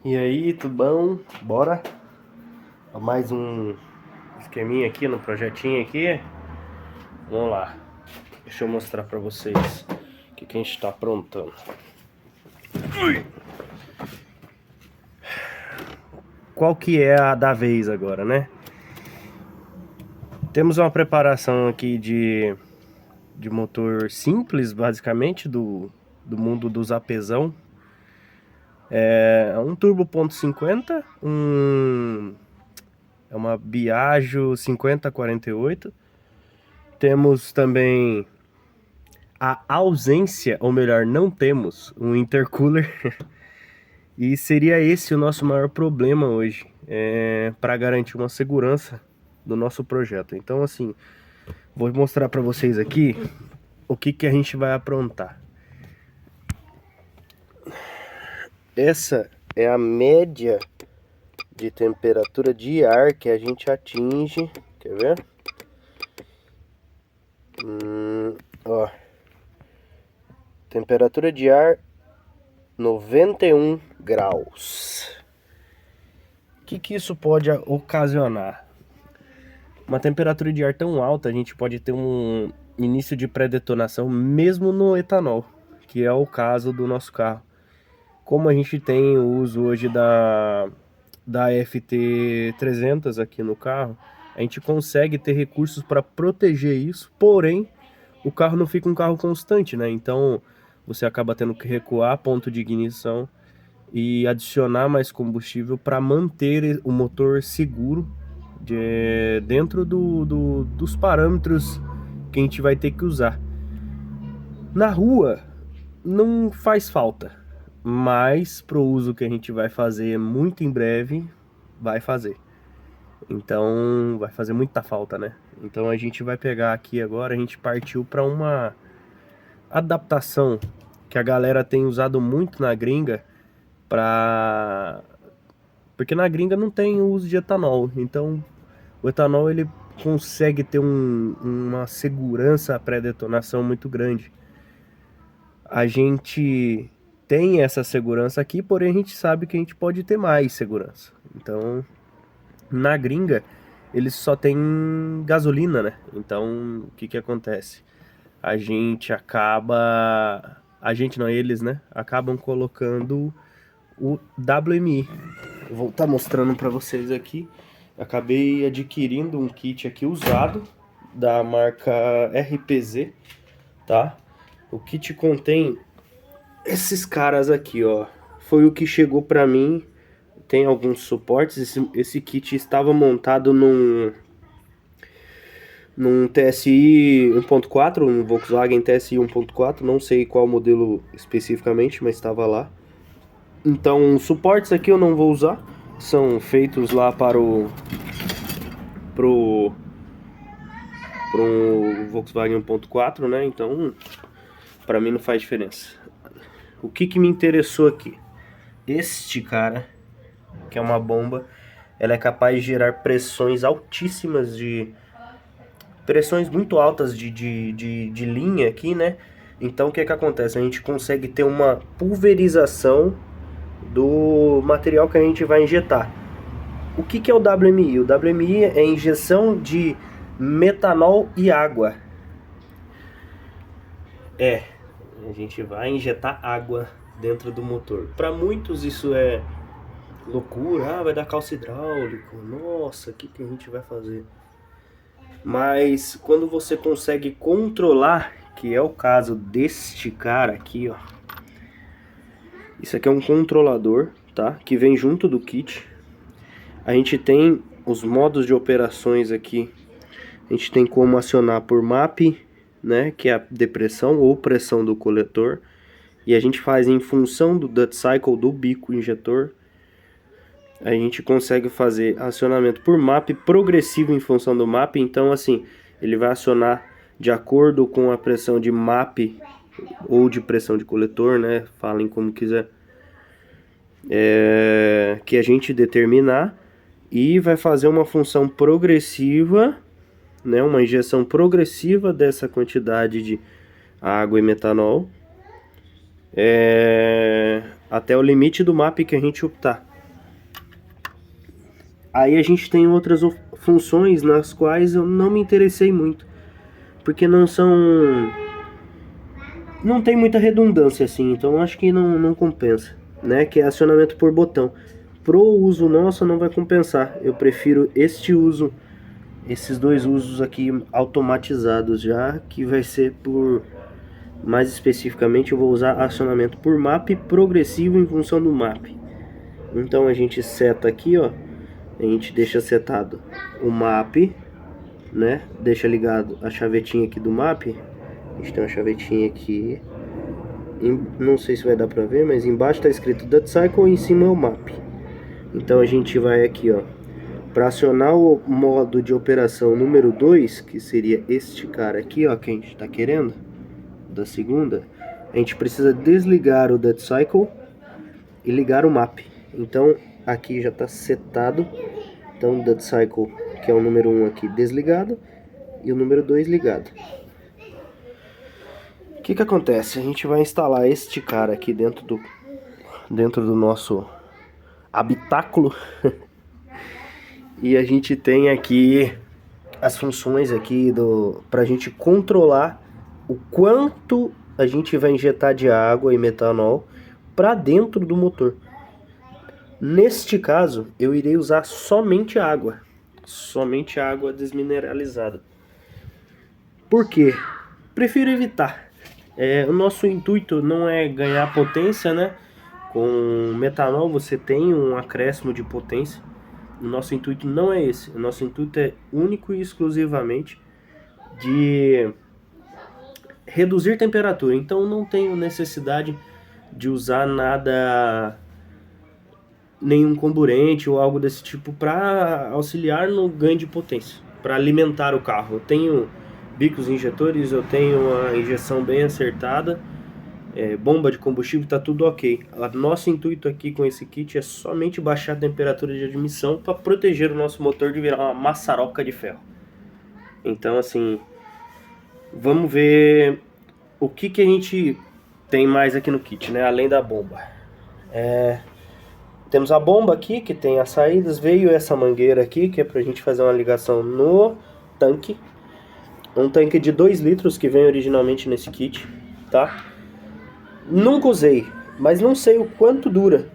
E aí, tudo bom? Bora? Mais um esqueminha aqui no projetinho aqui. Vamos lá. Deixa eu mostrar pra vocês o que a gente tá aprontando. Qual que é a da vez agora, né? Temos uma preparação aqui de motor simples, basicamente, do mundo dos apesão. É um turbo ponto .50, é uma Biagio 5048. Temos também a ausência, ou melhor, não temos um intercooler. E seria esse o nosso maior problema hoje, para garantir uma segurança do nosso projeto. Então, assim, vou mostrar para vocês aqui o que a gente vai aprontar. Essa é a média de temperatura de ar que a gente atinge. Quer ver? Ó. Temperatura de ar 91 graus. O que isso pode ocasionar? Uma temperatura de ar tão alta, a gente pode ter um início de pré-detonação mesmo no etanol, que é o caso do nosso carro. Como a gente tem o uso hoje da FT300 aqui no carro, a gente consegue ter recursos para proteger isso, porém o carro não fica um carro constante, né? Então você acaba tendo que recuar ponto de ignição e adicionar mais combustível para manter o motor seguro dentro dos parâmetros que a gente vai ter que usar. Na rua não faz falta, mas pro uso que a gente vai fazer muito em breve, vai fazer. Então vai fazer muita falta, né? Então a gente vai pegar aqui agora, a gente partiu para uma adaptação que a galera tem usado muito na gringa, porque na gringa não tem o uso de etanol. Então o etanol ele consegue ter uma segurança pré-detonação muito grande. A gente tem essa segurança aqui, porém a gente sabe que a gente pode ter mais segurança. Então, na gringa, eles só tem gasolina, né? Então, o que acontece? A gente não, eles, né? Acabam colocando o WMI. Eu vou estar mostrando para vocês aqui. Acabei adquirindo um kit aqui usado da marca RPZ, tá? O kit contém esses caras aqui, ó. Foi o que chegou para mim. Tem alguns suportes. Esse kit estava montado num TSI 1.4, um Volkswagen TSI 1.4, não sei qual modelo especificamente, mas estava lá. Então, suportes aqui eu não vou usar, são feitos lá para o Volkswagen 1.4, né? Então, para mim não faz diferença. O que me interessou aqui? Este cara, que é uma bomba, ela é capaz de gerar pressões altíssimas pressões muito altas de linha aqui, né? Então o que acontece? A gente consegue ter uma pulverização do material que a gente vai injetar. O que é o WMI? O WMI é injeção de metanol e água. A gente vai injetar água dentro do motor. Para muitos isso é loucura, vai dar calço hidráulico, nossa, o que a gente vai fazer? Mas quando você consegue controlar, que é o caso deste cara aqui, ó. Isso aqui é um controlador, tá? Que vem junto do kit. A gente tem os modos de operações aqui. A gente tem como acionar por MAP, né? Que é a depressão ou pressão do coletor. E a gente faz em função do duct cycle do bico injetor. A gente consegue fazer acionamento por MAP progressivo em função do MAP. Então, assim, ele vai acionar de acordo com a pressão de MAP ou de pressão de coletor, né? Falem como quiser. Que a gente determinar. E vai fazer uma função progressiva, né? Uma injeção progressiva dessa quantidade de água e metanol. Até o limite do MAP que a gente optar. Aí a gente tem outras funções nas quais eu não me interessei muito, porque não tem muita redundância assim, então acho que não compensa, né? Que é acionamento por botão. Pro uso nosso não vai compensar. Eu prefiro esses dois usos aqui automatizados já, que vai ser mais especificamente eu vou usar acionamento por map progressivo em função do map. Então a gente seta aqui, ó, a gente deixa setado o map, né? Deixa ligado a chavetinha aqui do map. A gente tem uma chavetinha aqui, não sei se vai dar pra ver, mas embaixo tá escrito Duty Cycle e em cima é o map. Então a gente vai aqui, ó, para acionar o modo de operação número 2, que seria este cara aqui, ó, que a gente está querendo, da segunda, a gente precisa desligar o Duty Cycle e ligar o map. Então aqui já está setado, então o Duty Cycle, que é o número 1 aqui, desligado, e o número 2 ligado. O que acontece? A gente vai instalar este cara aqui dentro do nosso habitáculo. E a gente tem aqui as funções aqui pra gente controlar o quanto a gente vai injetar de água e metanol para dentro do motor. Neste caso, eu irei usar somente água desmineralizada. Por quê? Prefiro evitar. O nosso intuito não é ganhar potência, né? Com metanol você tem um acréscimo de potência. O nosso intuito não é esse. O nosso intuito é único e exclusivamente de reduzir temperatura. Então não tenho necessidade de usar nenhum comburente ou algo desse tipo para auxiliar no ganho de potência, para alimentar o carro. Eu tenho bicos injetores, eu tenho uma injeção bem acertada, bomba de combustível, está tudo ok. O nosso intuito aqui com esse kit é somente baixar a temperatura de admissão para proteger o nosso motor de virar uma maçaroca de ferro. Então assim, vamos ver o que a gente tem mais aqui no kit, né? Além da bomba. Temos a bomba aqui, que tem as saídas. Veio essa mangueira aqui, que é pra gente fazer uma ligação no tanque. Um tanque de 2 litros que vem originalmente nesse kit, tá? Nunca usei, mas não sei o quanto dura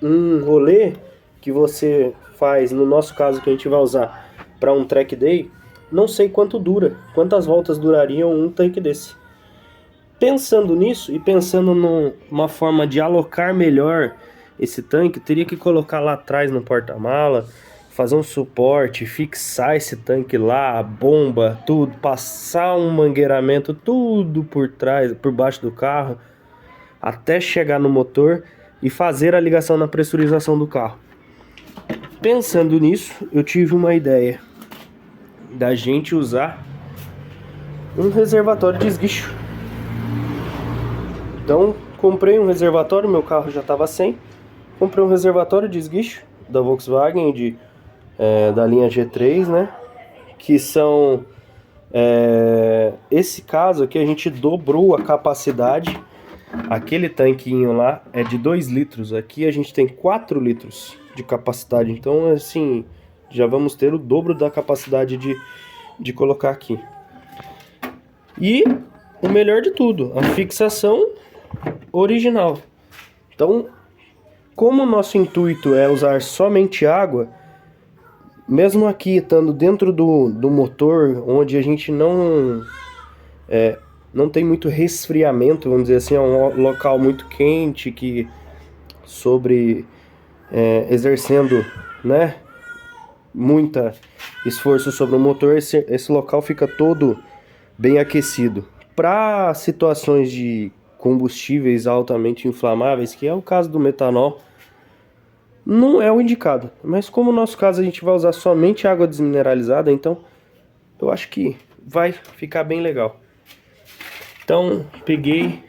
um rolê que você faz, no nosso caso que a gente vai usar para um track day. Não sei quanto dura, quantas voltas durariam um tanque desse. Pensando nisso e pensando numa forma de alocar melhor esse tanque, teria que colocar lá atrás no porta-mala, fazer um suporte, fixar esse tanque lá, a bomba, tudo, passar um mangueiramento, tudo por trás, por baixo do carro, até chegar no motor e fazer a ligação na pressurização do carro. Pensando nisso, eu tive uma ideia da gente usar um reservatório de esguicho. Então, comprei um reservatório, meu carro já estava sem. Comprei um reservatório de esguicho da Volkswagen, da linha G3, né? Que são... esse caso aqui a gente dobrou a capacidade. Aquele tanquinho lá é de 2 litros. Aqui a gente tem 4 litros de capacidade. Então, assim, já vamos ter o dobro da capacidade de colocar aqui. E o melhor de tudo, a fixação original. Então, como o nosso intuito é usar somente água, mesmo aqui estando dentro do motor, onde a gente não tem muito resfriamento, vamos dizer assim, é um local muito quente, que exercendo, né, muita esforço sobre o motor, esse local fica todo bem aquecido. Para situações de combustíveis altamente inflamáveis, que é o caso do metanol, não é o indicado. Mas como no nosso caso a gente vai usar somente água desmineralizada, então eu acho que vai ficar bem legal. Então peguei,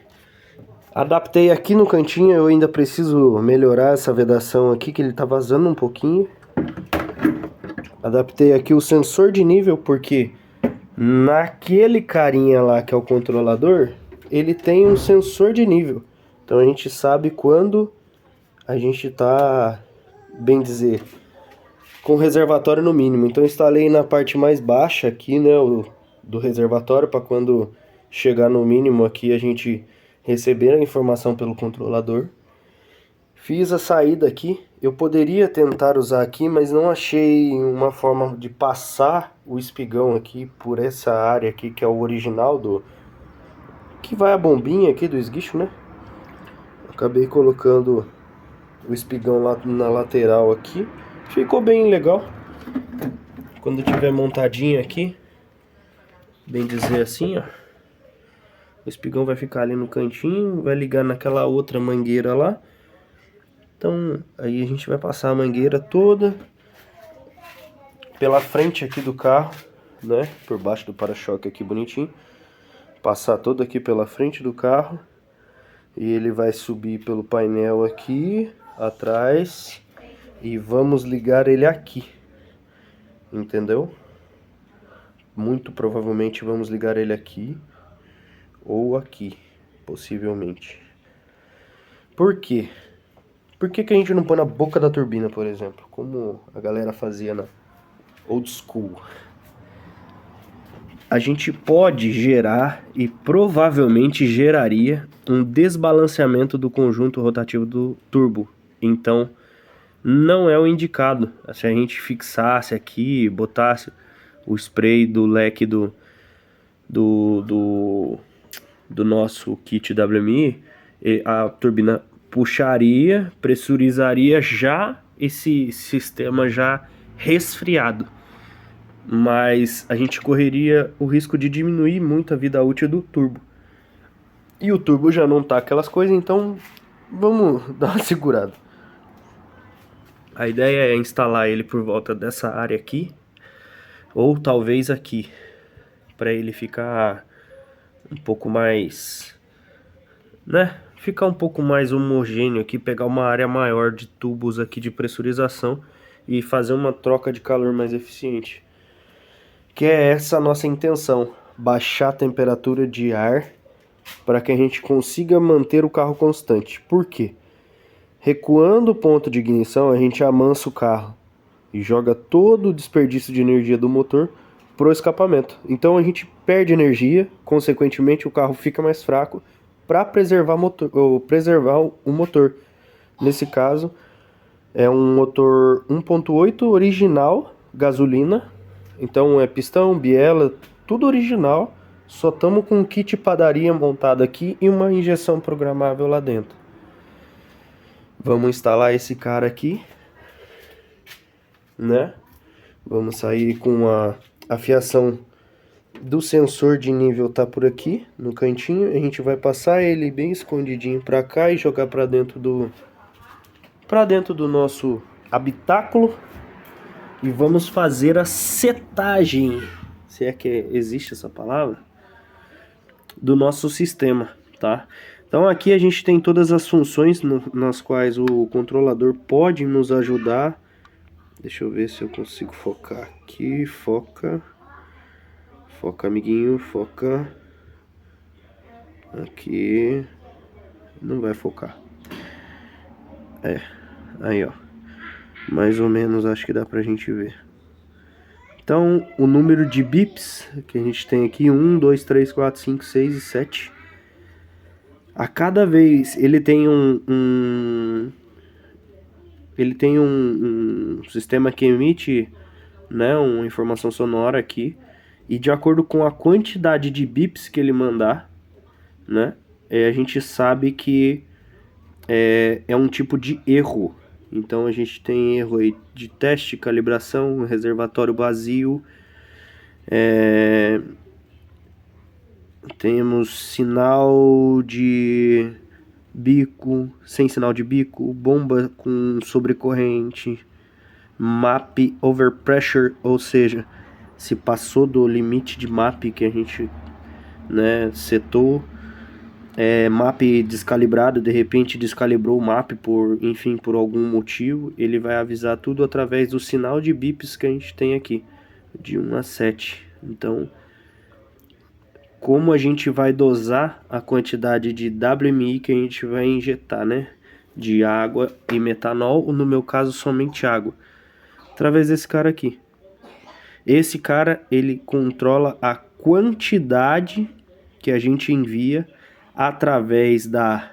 adaptei aqui no cantinho. Eu ainda preciso melhorar essa vedação aqui, que ele tá vazando um pouquinho. Adaptei aqui o sensor de nível, porque naquele carinha lá que é o controlador, ele tem um sensor de nível. Então a gente sabe quando a gente tá, bem dizer, com o reservatório no mínimo. Então instalei na parte mais baixa aqui, né, do reservatório, para quando chegar no mínimo aqui a gente receber a informação pelo controlador. Fiz a saída aqui. Eu poderia tentar usar aqui, mas não achei uma forma de passar o espigão aqui por essa área aqui, que é o original do... que vai a bombinha aqui do esguicho, né? Acabei colocando o espigão lá na lateral aqui. Ficou bem legal. Quando tiver montadinho aqui, bem dizer assim, ó, o espigão vai ficar ali no cantinho, vai ligar naquela outra mangueira lá. Então, aí a gente vai passar a mangueira toda pela frente aqui do carro, né? Por baixo do para-choque aqui bonitinho. Passar todo aqui pela frente do carro. E ele vai subir pelo painel aqui, atrás. E vamos ligar ele aqui. Entendeu? Muito provavelmente vamos ligar ele aqui. Ou aqui, possivelmente. Por quê? Por que que a gente não põe na boca da turbina, por exemplo? Como a galera fazia na old school. A gente pode gerar e provavelmente geraria um desbalanceamento do conjunto rotativo do turbo. Então, não é o indicado. Se a gente fixasse aqui, botasse o spray do leque do nosso kit WMI, a turbina puxaria, pressurizaria já esse sistema já resfriado. Mas a gente correria o risco de diminuir muito a vida útil do turbo. E o turbo já não tá aquelas coisas, então vamos dar uma segurada. A ideia é instalar ele por volta dessa área aqui, ou talvez aqui, para ele ficar um pouco mais, né? Ficar um pouco mais homogêneo aqui, pegar uma área maior de tubos aqui de pressurização e fazer uma troca de calor mais eficiente. Que é essa a nossa intenção, baixar a temperatura de ar para que a gente consiga manter o carro constante. Por quê? Recuando o ponto de ignição, a gente amansa o carro e joga todo o desperdício de energia do motor pro escapamento. Então a gente perde energia, consequentemente o carro fica mais fraco para preservar o motor. Nesse caso, é um motor 1.8 original, gasolina. Então é pistão, biela, tudo original. Só estamos com um kit padaria montado aqui e uma injeção programável lá dentro. Vamos instalar esse cara aqui, né? Vamos sair com a fiação do sensor de nível tá por aqui, no cantinho. A gente vai passar ele bem escondidinho pra cá e jogar pra dentro do nosso habitáculo. E vamos fazer a setagem, se é que existe essa palavra, do nosso sistema, tá? Então aqui a gente tem todas as funções nas quais o controlador pode nos ajudar. Deixa eu ver se eu consigo focar aqui. Foca. Foca, amiguinho, foca. Aqui. Não vai focar. É, aí ó. Mais ou menos acho que dá pra gente ver. Então, o número de bips que a gente tem aqui, 1, 2, 3, 4, 5, 6 e 7. A cada vez ele tem um sistema que emite, né, uma informação sonora aqui. E de acordo com a quantidade de bips que ele mandar, né, a gente sabe que é um tipo de erro. Então a gente tem erro aí de teste, calibração, reservatório vazio. Temos sinal de bico, sem sinal de bico, bomba com sobrecorrente, map overpressure, ou seja, se passou do limite de map que a gente, né, setou. Map descalibrado, de repente descalibrou o map por algum motivo, ele vai avisar tudo através do sinal de bips que a gente tem aqui, de 1 a 7. Então, como a gente vai dosar a quantidade de WMI que a gente vai injetar, né? De água e metanol, ou no meu caso somente água. através desse cara aqui. Esse cara, ele controla a quantidade que a gente envia através da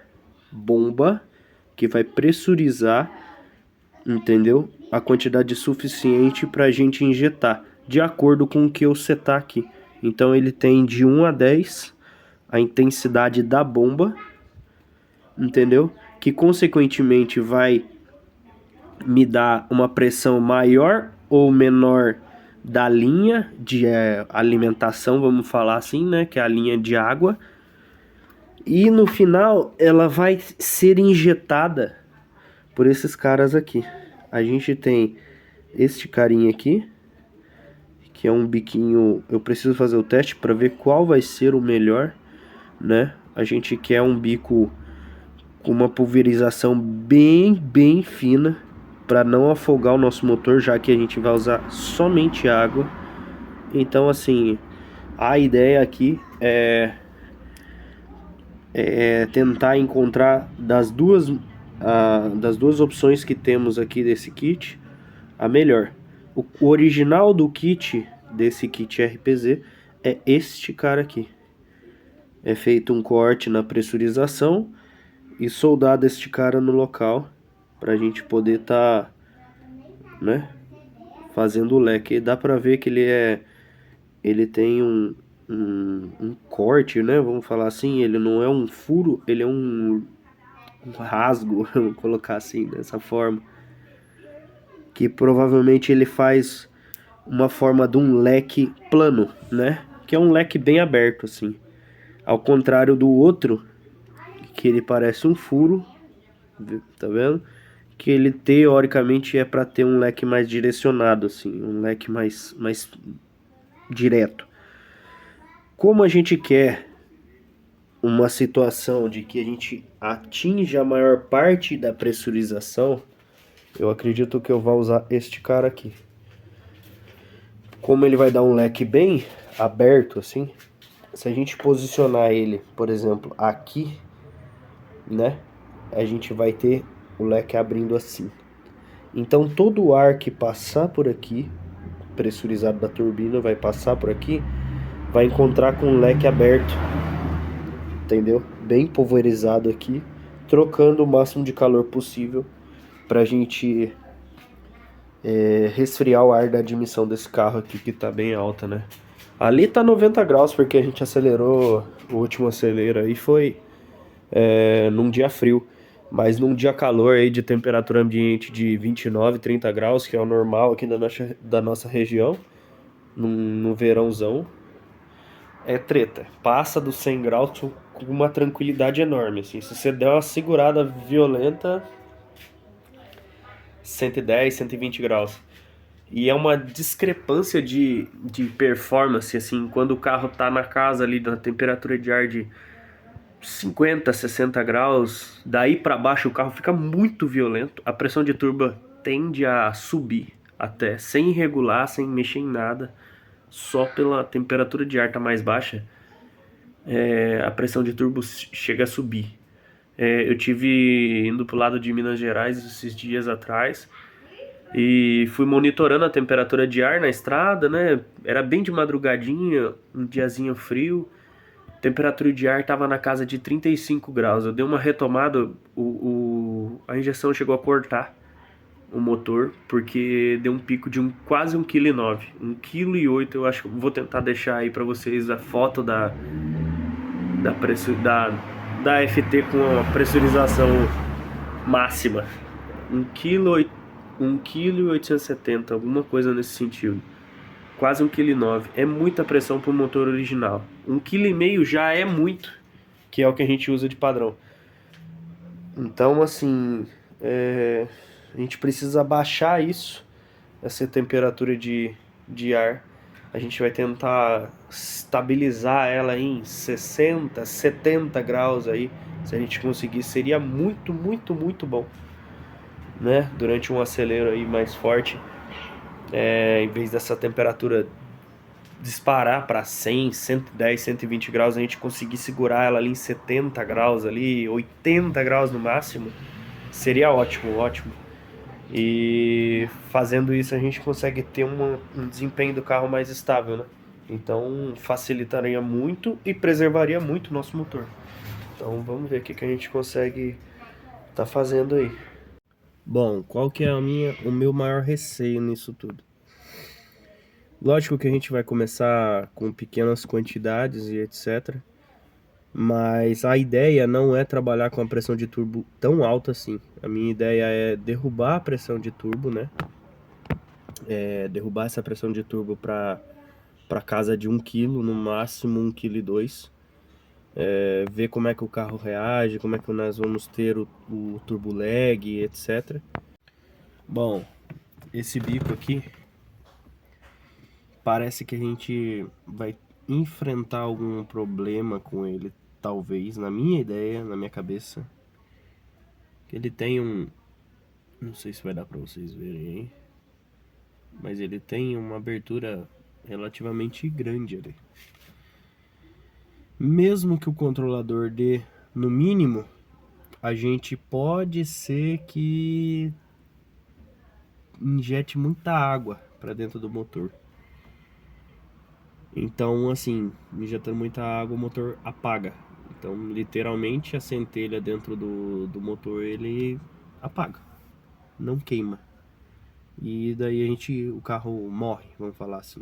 bomba, que vai pressurizar, entendeu? A quantidade suficiente para a gente injetar, de acordo com o que eu setar aqui. Então ele tem de 1 a 10 a intensidade da bomba, entendeu? Que consequentemente vai me dar uma pressão maior ou menor da linha de alimentação, vamos falar assim, né? Que é a linha de água. E no final ela vai ser injetada por esses caras aqui. A gente tem este carinha aqui, que é um biquinho. Eu preciso fazer o teste para ver qual vai ser o melhor, né? A gente quer um bico com uma pulverização bem fina, para não afogar o nosso motor, já que a gente vai usar somente água. Então assim, a ideia aqui é tentar encontrar das duas opções que temos aqui desse kit, a melhor. O original do kit, desse kit RPZ, é este cara aqui. É feito um corte na pressurização e soldado este cara no local, pra gente poder tá, né, fazendo o leque. Dá pra ver que ele tem um corte, né, vamos falar assim. Ele não é um furo, ele é um rasgo, vamos colocar assim, dessa forma, que provavelmente ele faz uma forma de um leque plano, né, que é um leque bem aberto assim, ao contrário do outro, que ele parece um furo, tá vendo? Que ele teoricamente é para ter um leque mais direcionado assim, um leque mais direto. Como a gente quer uma situação de que a gente atinja a maior parte da pressurização, eu acredito que eu vou usar este cara aqui. Como ele vai dar um leque bem aberto assim, se a gente posicionar ele, por exemplo, aqui, né, a gente vai ter o leque abrindo assim. Então todo o ar que passar por aqui, pressurizado da turbina, vai passar por aqui, vai encontrar com o leque aberto, entendeu? Bem pulverizado aqui, trocando o máximo de calor possível pra gente resfriar o ar da admissão desse carro aqui, que tá bem alta, né? Ali tá 90 graus porque a gente acelerou, o último acelero aí foi num dia frio. Mas num dia calor aí de temperatura ambiente de 29, 30 graus, que é o normal aqui da nossa região, no verãozão, é treta. Passa dos 100 graus com uma tranquilidade enorme, assim. Se você der uma segurada violenta, 110, 120 graus. E é uma discrepância de performance, assim, quando o carro tá na casa ali da temperatura de ar de 50, 60 graus, daí para baixo o carro fica muito violento, a pressão de turbo tende a subir até, sem regular, sem mexer em nada, só pela temperatura de ar tá mais baixa, a pressão de turbo chega a subir. Eu tive indo pro lado de Minas Gerais esses dias atrás e fui monitorando a temperatura de ar na estrada, né? Era bem de madrugadinha, um diazinho frio. Temperatura de ar estava na casa de 35 graus. Eu dei uma retomada, a injeção chegou a cortar o motor, porque deu um pico de quase 1,9 kg, 1,8 kg. Eu acho que vou tentar deixar aí para vocês a foto da FT com a pressurização máxima. 1,8 kg, alguma coisa nesse sentido. Quase 1,9 kg. É muita pressão para o motor original. 1,5 kg já é muito, que é o que a gente usa de padrão. Então, assim, a gente precisa baixar isso, essa temperatura de ar. A gente vai tentar estabilizar ela em 60, 70 graus aí. Se a gente conseguir, seria muito bom, né? Durante um acelero aí mais forte. Em vez dessa temperatura disparar para 100, 110, 120 graus, a gente conseguir segurar ela ali em 70 graus, ali 80 graus no máximo, seria ótimo. E fazendo isso a gente consegue ter um desempenho do carro mais estável, né? Então facilitaria muito e preservaria muito o nosso motor. Então vamos ver o que a gente consegue tá fazendo aí. Bom, qual que é o meu maior receio nisso tudo? Lógico que a gente vai começar com pequenas quantidades e etc. Mas a ideia não é trabalhar com a pressão de turbo tão alta assim. A minha ideia é derrubar a pressão de turbo, né? Derrubar essa pressão de turbo para casa de 1 kg, no máximo 1,2 kg. Ver como é que o carro reage, como é que nós vamos ter o turbo lag, etc. Bom, esse bico aqui parece que a gente vai enfrentar algum problema com ele, talvez, na minha ideia, na minha cabeça. Ele tem não sei se vai dar pra vocês verem aí, mas ele tem uma abertura relativamente grande ali. Mesmo que o controlador dê no mínimo, a gente pode ser que injete muita água para dentro do motor. Então, assim, injetando muita água, o motor apaga. Então, literalmente, a centelha dentro do motor, ele apaga, não queima. E daí o carro morre, vamos falar assim.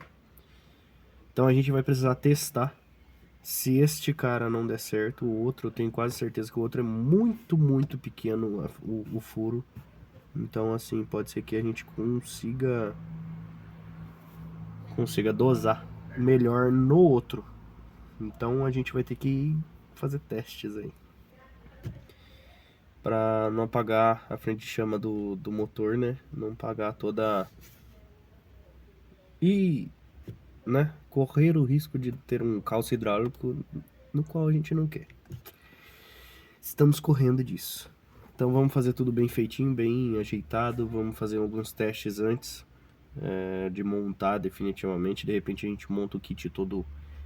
Então, a gente vai precisar testar. Se este cara não der certo, o outro, eu tenho quase certeza que o outro é muito, muito pequeno, o furo. Então, assim, pode ser que a gente consiga dosar melhor no outro. Então a gente vai ter que fazer testes aí para não apagar a frente de chama do motor, né? Não apagar toda e, né, correr o risco de ter um calço hidráulico no qual a gente não quer. Estamos correndo disso. Então vamos fazer tudo bem feitinho, bem ajeitado. Vamos fazer alguns testes antes de montar definitivamente. De repente a gente monta o kit todo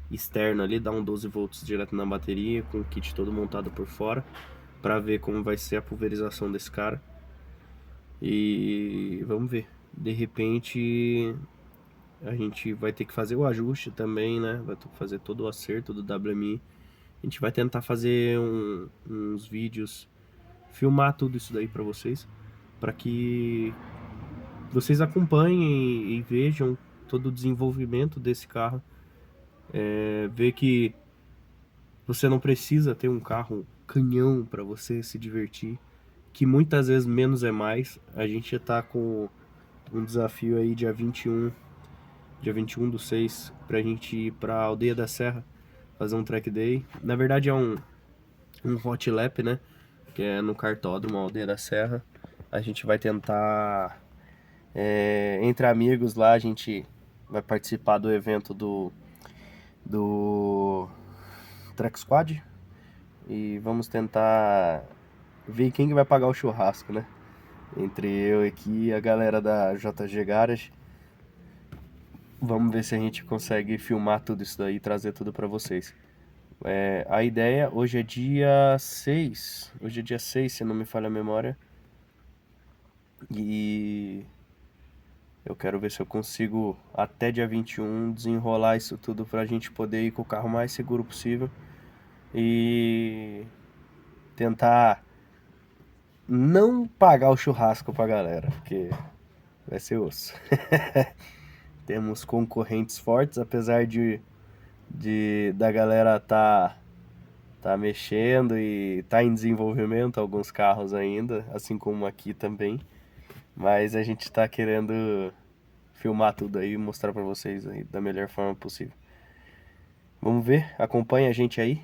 externo ali, dá um 12 volts direto na bateria, com o kit todo montado por fora, para ver como vai ser a pulverização desse cara. E vamos ver. De repente a gente vai ter que fazer o ajuste também, né? Vai ter que fazer todo o acerto do WMI. A gente vai tentar fazer uns vídeos, filmar tudo isso daí para vocês, para que vocês acompanhem e vejam todo o desenvolvimento desse carro. Ver que você não precisa ter um carro canhão para você se divertir, que muitas vezes menos é mais. A gente tá com um desafio aí dia 21/6, pra gente ir pra Aldeia da Serra, fazer um track day. Na verdade é um hot lap, né? Que é no cartódromo, Aldeia da Serra. A gente vai tentar, entre amigos lá, a gente vai participar do evento do Track Squad. E vamos tentar ver quem que vai pagar o churrasco, né? Entre eu aqui e a galera da JG Garage. Vamos ver se a gente consegue filmar tudo isso daí e trazer tudo pra vocês. A ideia, hoje é dia 6. Hoje é dia 6, se não me falha a memória. E eu quero ver se eu consigo, até dia 21, desenrolar isso tudo pra gente poder ir com o carro mais seguro possível. E tentar não pagar o churrasco pra galera, porque vai ser osso. Temos concorrentes fortes, apesar da galera tá mexendo e tá em desenvolvimento alguns carros ainda, assim como aqui também. Mas a gente tá querendo filmar tudo aí e mostrar pra vocês aí da melhor forma possível. Vamos ver, acompanha a gente aí.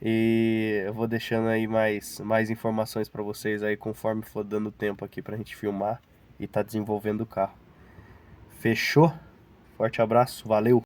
E eu vou deixando aí mais informações pra vocês aí conforme for dando tempo aqui pra gente filmar e tá desenvolvendo o carro. Fechou? Forte abraço, valeu!